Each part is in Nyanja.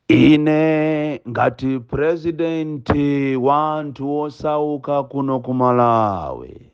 Ine ngati presidenti wa anthu osauka kuno ku Malawi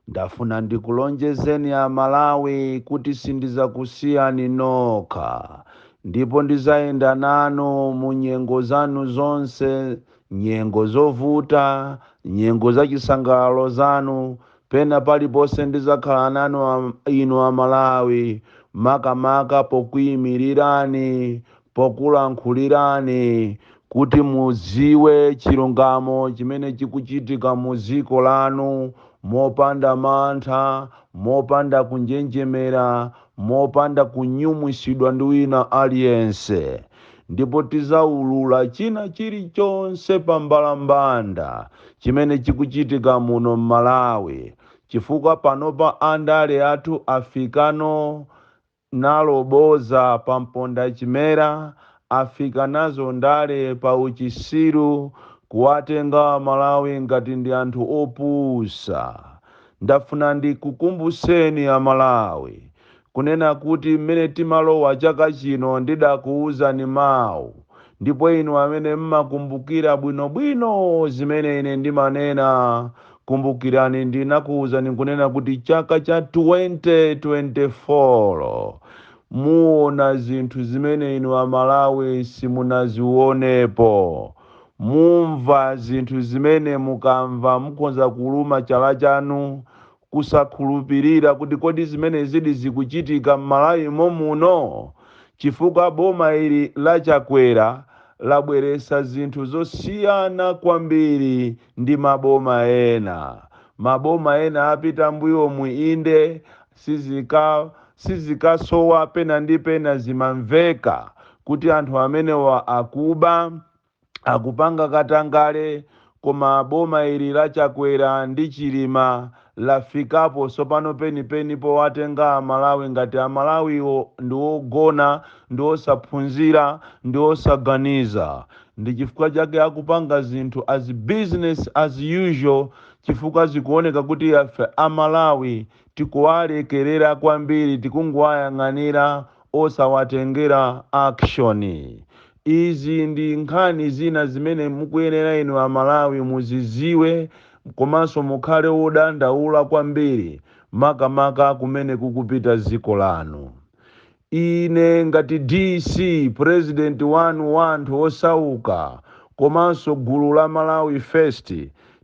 ndafuna ndikulonjezeni a Malawi kuti sindizakusiyani nokha ndipo ndizayenda nanu mu nyengo zanu zonse, nyengo zovuta, nyengo za chisangalalo zanu, pena paliponse ndizakhala nanu inu a Malawi, makamaka pokuyimirirani, pokulankhulirani kuti muziwe chilungamo chimene chikuchitika mu dziko lanu mopanda mantha, mopanda kunjenjemera, mopanda kunyumwisidwa ndi wina aliyense. Ndipo tizaulula china chilichonse pambalambanda chimene chikuchitika muno m'Malawi, chifukwa panopa andale athu afikano nalo boza pamponda chimera, afika nazo ndale pa uchisiru kuwatenga Malawi ngati ndi anthu opusa. Ndafuna ndikukumbuseni a Malawi kunena kuti mmene timalowa chaka chino ndidakuwuzani mawu, ndipo inu amene mmakumbukira bwinobwino zimene ine ndimanena, kumbukirani ndinakuwuzani kunena kuti chaka cha 2024 muona zinthu zimene inu a Malawi simunazionepo, mumva zinthu zimene mukamva mukonza kuluma chala chanu, kusakhulupirira kuti kodi zimene zidi zikuchitika m'Malawi muno, chifukwa boma ili la Chakwera labweresa zinthu zosiyana kwambiri ndi maboma ena. Maboma ena apita mbuyo muinde sizikasowa pena ndi pena zimamveka kuti anthu amenewa akuba, akupanga katangale, koma boma ili la Chakwera ndi Chilima lafikapo sopano penipeni powatenga a Malawi ngati a Malawiwo ndi ogona, ndi osaphunzira, ndi osaganiza. Ndi chifukwa chake akupanga zinthu as business as usual, chifukwa zikuoneka kuti afe a Malawi tikuwalekerera kwambiri, tikungowayang'anira osawatengera action. Izi ndi nkhani zina zimene mukuyenera inu a Malawi muziziwe, komanso mukhale odandaula kwambiri makamaka kumene kukupita dziko lanu. Ine ngati DC president wanu wa anthu osauka komanso gulu la Malawi First,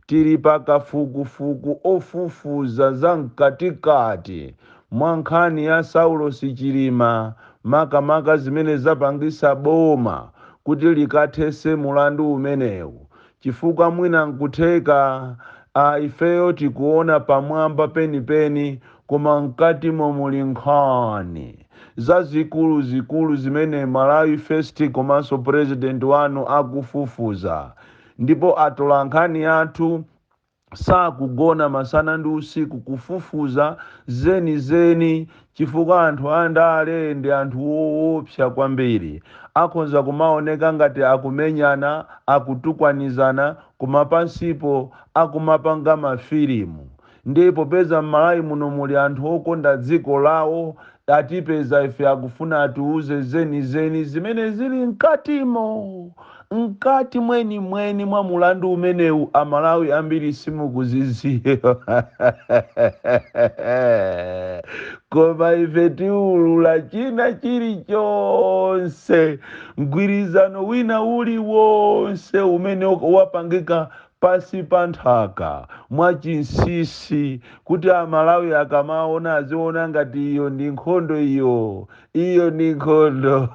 tili pakafukufuku ofufuza za mkatikati mwa nkhani ya Saulos Chilima, makamaka zimene zapangisa boma kuti likathese mulandu umenewu, chifukwa mwina nkutheka ifeyo tikuona pamwamba penipeni, koma mkati momuli nkhani zazikulu zikulu zimene Malawi First komanso president wanu akufufuza. Ndipo atola nkhani athu sakugona masana ndi usiku kufufuza zeni, chifukwa anthu andale ndi anthu woopsa kwambiri, akonza kumaoneka ngati akumenyana, akutukwanizana, koma pansipo akumapanga mafilimu. Ndipo peza m'Malawi muno muli anthu okonda dziko lawo, atipeza ife akufuna atiuze zeni zimene zili mkatimo, mkati mweni mwa mulandu umenewu a Malawi ambiri simukuziziwa. Koma ife tiulula china chilichonse, mgwirizano wina uliwonse umene wapangika pasi pa nthaka mwachinsisi, kuti a Malawi akamaona aziona ngati iyo ndi nkhondo, iyo ndi nkhondo.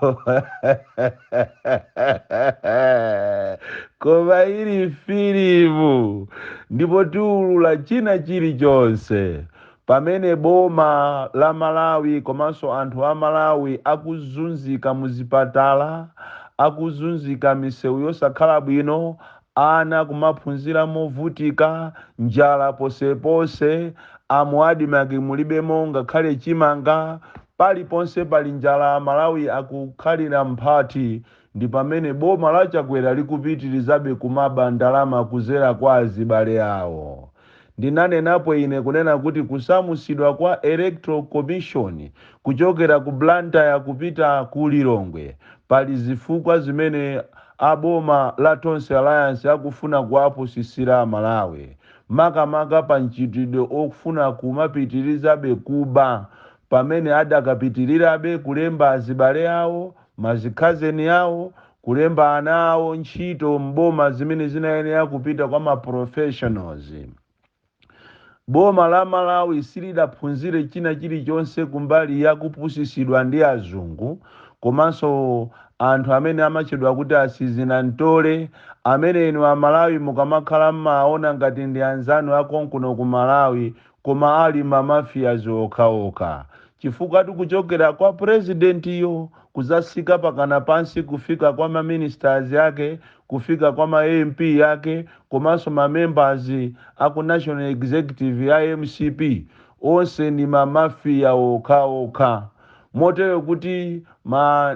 Koma ili filimu. Ndipo tiulula china chilichonse pamene boma la Malawi komanso anthu a Malawi akuzunzika muzipatala, akuzunzika misewu yosakhala bwino, ana kumaphunzira movutika, njala posepose, amuadi magi mulibemo ngakhale chimanga, paliponse pali njala, Malawi akukhalira mphati. Ndi pamene boma la Chakwera likupitirizabe kumaba ndalama kuzera kwa azibale awo. ndinanenapo ine kunena kuti kusamusidwa kwa electoral commission kuchokera ku Blantyre kupita ku Lilongwe pali zifukwa zimene aboma la Tonse Alliance akufuna kuwapusisira Amalawi, makamaka pa mchitidwe okufuna kumapitirizabe kuba pamene adakapitirirabe kulemba azibale awo, mazikhazeni awo, kulemba ana awo ntchito mboma zimene zinayenera kupita kwa maprofessionals. Boma la Malawi silidaphunzire china chilichonse kumbali ya kupusisidwa ndi azungu, komanso anthu amene amachedwa kuti asizina ntole, amene inu Amalawi mukamakhala mmaona ngati ndi anzanu akonkuno ku Malawi, koma ali mamafias okhaokha. Chifukwa tikuchokera kwa president iyo kuzasika pakana pansi kufika kwa maministers yake, kufika kwa ma MP yake, komanso ma members aku national executive ya MCP, onse ni mamafia okhaokha. Motero kuti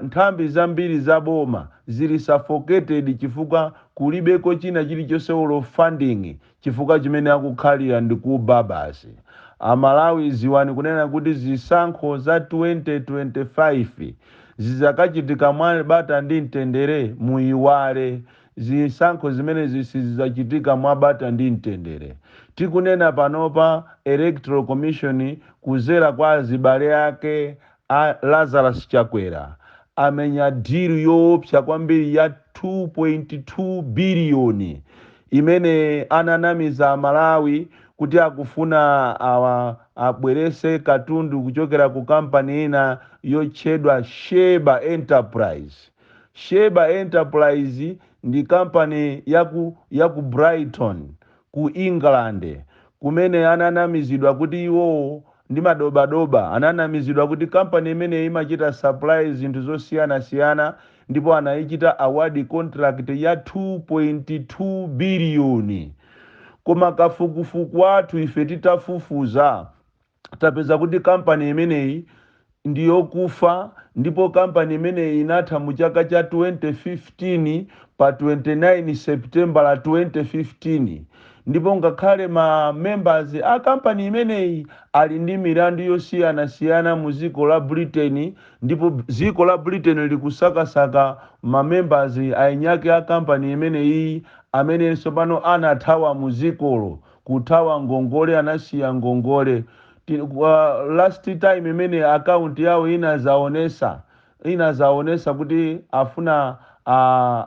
nthambi zambiri za boma zili suffocated chifukwa kulibeko china chilichonse olo funding, chifukwa chimene akukhalira ndi kuba basi. Amalawi ziwani kunena kuti zisankho za 2025 zizakachitika mwabata ndi mtendere, muiwale zisankho zimene zisizachitika mwabata ndi mtendere. Tikunena panopa electoral commission kuzera kwa azibale yake Lazarus Chakwera amenya deal yoopsa kwambiri ya 2.2 billion imene ananamiza Amalawi kuti akufuna abwerese katundu kuchokera ku kampani ina yotchedwa Sheba Enterprise. Sheba Enterprise ndi kampani yaku Brighton ku England, kumene ananamizidwa kuti iwo ndi madobadoba ananamizidwa kuti kampani imene imachita supply zinthu zosiyana-siyana, ndipo anayichita award contract ya 2.2 billion. Koma kafukufuku athu ife titafufuza tapeza kuti kampani imeneyi ndiyokufa, ndipo kampani imeneyi inatha mu chaka cha 2015 pa 29 September la 2015. Ndipo ngakhale ma members a kampani imeneyi ali ndi milandu yosiyana-siyana mu dziko la Britain, ndipo dziko la Britain likusakasaka ma members ainyake a kampani imeneyi amene sopano anathawa mu dzikolo, kuthawa ngongole, anasiya ngongole. Last time imene account yawo inazaonesa kuti afuna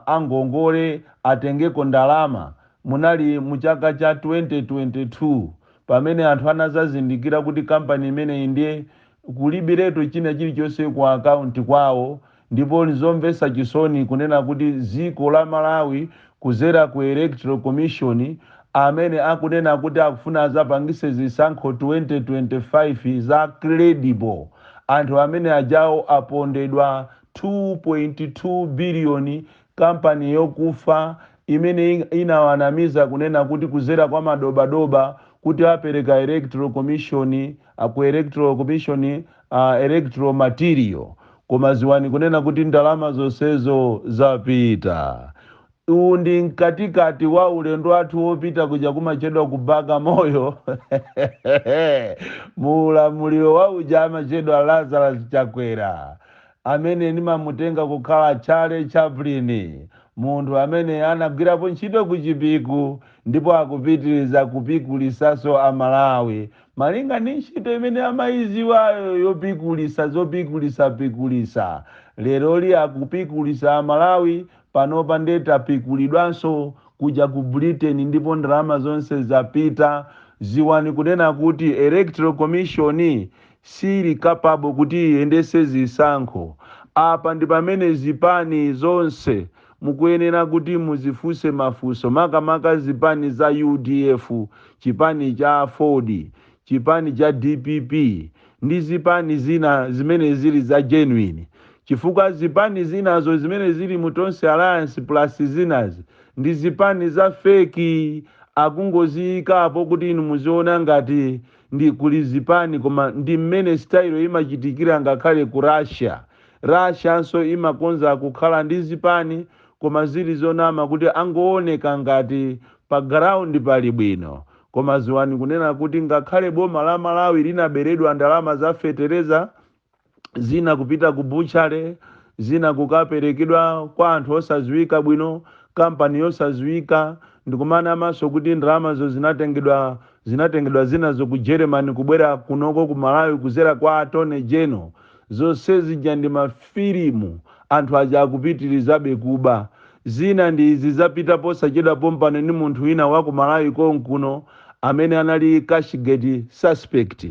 angongole atengeko ndalama, munali mu chaka cha 2022 pamene anthu anazazindikira kuti kampani imene ndiye kulibireto china chilichonse ku account kwawo. Ndipo nizomvesa chisoni kunena kuti dziko la Malawi kuzera ku electoral commission amene akunena kuti akufuna azapangise zisankho 2025 za credible, anthu amene ajawo apondedwa 2.2 billion, kampani yokufa imene inawanamiza kunena kuti kuzera kwa madobadoba kuti apereka electoral commission electoral material, koma ziwani kunena kuti ndalama zonsezo zapita. Undi mkatikati wa ulendo wathu wopita kuja kumachedwa kubaka moyo mulamuliro wa uja amachedwa Lazarus Chakwera, amene nimamutenga kukhala Charlie Chaplin, munthu amene anagwirapo ntchito kuchipiku ndipo akupitiriza kupikulisaso Amalawi malinga ndi ntchito imene amayiziwayo zopikulisa. Leroli akupikulisa Amalawi, panopa ndeta pikulidwanso kuja ku Britain, ndipo ndalama zonse zapita. Ziwani kunena kuti electoral commission sili capable kuti iyendese zisankho. Apa ndi pamene zipani zonse mukuyenera kuti muzifuse mafuso, makamaka zipani za UDF, chipani cha Ford, chipani cha DPP ndi zipani zina zimene zili za genuine. Chifukwa zipani zinazo zimene zili mu Tonse Alliance plus zinazi ndi zipani za fake, akungoziyikapo kuti inu muziona ngati ndi kuli zipani, koma ndi mmene style imachitikira ngakhale ku Russia nso imakonza kukhala ndi zipani, koma zili zonama kuti angooneka ngati pa ground pali bwino, koma ziwani kunena kuti ngakhale boma la Malawi linaberedwa ndalama za fetereza zina kupita ku buchale, zina kukaperekedwa kwa anthu osaziwika bwino, kampani yosaziwika, ndikumana maso kuti ndalamazo zinatengedwa zinazo ku Germany kubwera kunoko ku Malawi kuzera kwa Attorney General. Zonse zija ndi mafilimu anthu aja akupitirizabe kuba. Zina ndi izi zapita posachedwa pompano ni munthu wina wa ku Malawi konkuno amene anali Cashgate suspect,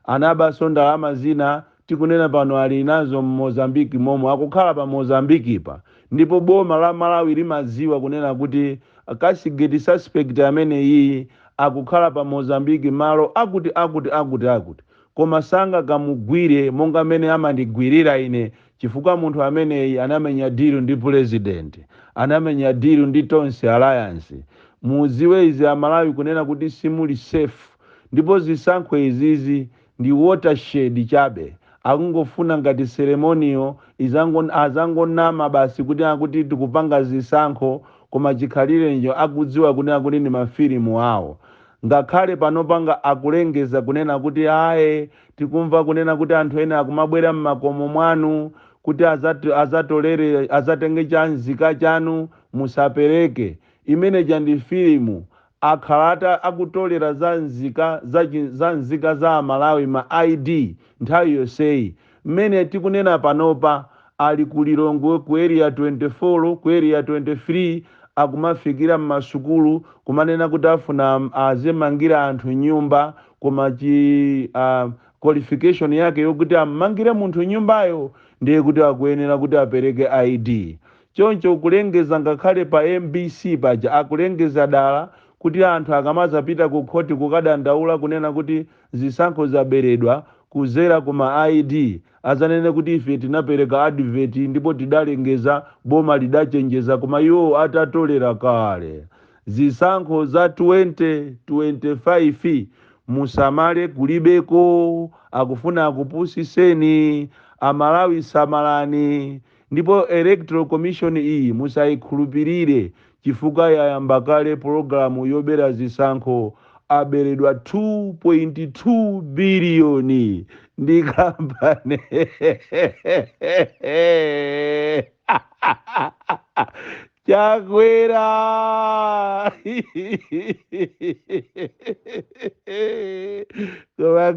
anabaso ndalama zina tikunena pano ali nazo Mozambique momwe akukhala pa Mozambique pa, ndipo boma la Malawi limaziwa kunena kuti Cashgate suspect amene iyi akukhala pa Mozambique malo akuti koma sanga kamugwire monga amene amandigwirira ine, chifukwa munthu ameneyi anamenya deal ndi president, anamenya deal ndi Tonse Alliance. Muziwe izi Amalawi kunena kuti simuli safe, ndipo zisankho izizi ndi watershed chabe, akungofuna ngati ceremonial azangonama basi kuti tikupanga zisankho, koma chikhalirenjo akudziwa kunena kuti ndi mafilimu awo. Ngakhale panopanga akulengeza kunena kuti aye tikumva kunena kuti anthu ena akumabwera mmakomo mwanu kuti azatolere azatenge chanzika chanu musapereke, imene ndi filimu. Akhalata akutolera za nzika za Malawi ma ID nthawi yonseyi. Mmene tikunena panopa ali kulilongwe ku area 24 ku area 23 akumafikira mmasukulu kumanena kuti afuna azemangira anthu nyumba, koma qualification yake yokuti amangire munthu nyumbayo ndiye kuti akuyenera kuti apereke ID. Choncho kulengeza ngakhale pa MBC paja akulengeza dala kuti anthu akamazapita ku khoti kukadandaula kunena kuti zisankho zaberedwa kuzera kuma ID, azanene kuti ife tinapereka advert ndipo tidalengeza boma lidachenjeza, koma iwo atatolera kale. Zisankho za 2025 musamale kulibeko, akufuna akupusiseni. Amalawi samalani, ndipo Electoral Commission iyi musayikhulupirire, chifukwa yayamba kale programu yobera zisankho. Aberedwa 2.2 biliyoni ndi kampani Chakwera koma